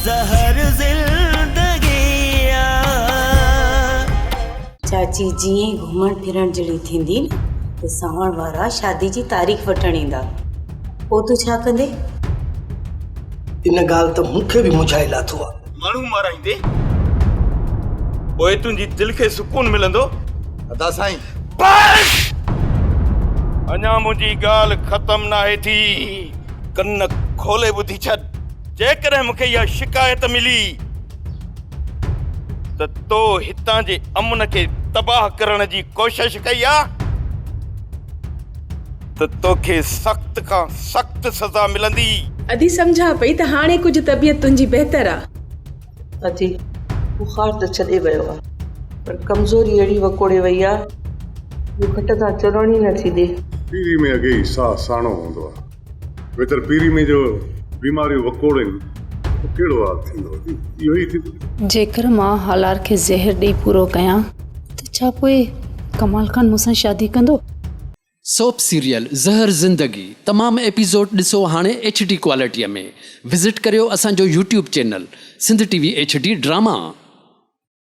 ज़हर ज़िंदगी चाची जी घुमण फिरण जड़ी थींदी न त सावण वारा शादी जी तारीख़ वठण ईंदा पोइ तू छा कंदे? इन ॻाल्हि त मूंखे बि मुझाए लाथो आहे। माण्हू माराईंदे पोइ तुंहिंजी दिलि खे सुकून मिलंदो। अदा साईं बस अञा मुंहिंजी ॻाल्हि ख़तम नाहे थी। कन खोले ॿुधी छॾ। जेकॾहिं मूंखे इहा शिकायत मिली त तो हितां जे अमन खे तबाह करण जी कोशिश कई आहे त तोखे सख़्त खां सख़्त सज़ा मिलंदी। अदी सम्झा पई त हाणे कुझु तबियत तुंहिंजी बहितर आहे। अदी बुखार त छॾे वियो आहे पर कमज़ोरी अहिड़ी वकोड़े वई आहे जो घटि खां चुरण ई नथी ॾे। पीरी में अॻे ई साह साणो हूंदो आहे, वेतर पीरी में जो बीमारियूं वकोड़नि कहिड़ो हाल थींदो? इहो ई थींदो। जेकर मां हालार खे ज़हर ॾेई पूरो कयां त छा पोइ कमाल खान मूंसां शादी कंदो? सोप सीरियल ज़हर ज़िंदगी तमामु एपिसोड ॾिसो हाणे HD क्वालिटीअ में। विज़िट करियो असांजो YouTube channel Sindh TV HD drama.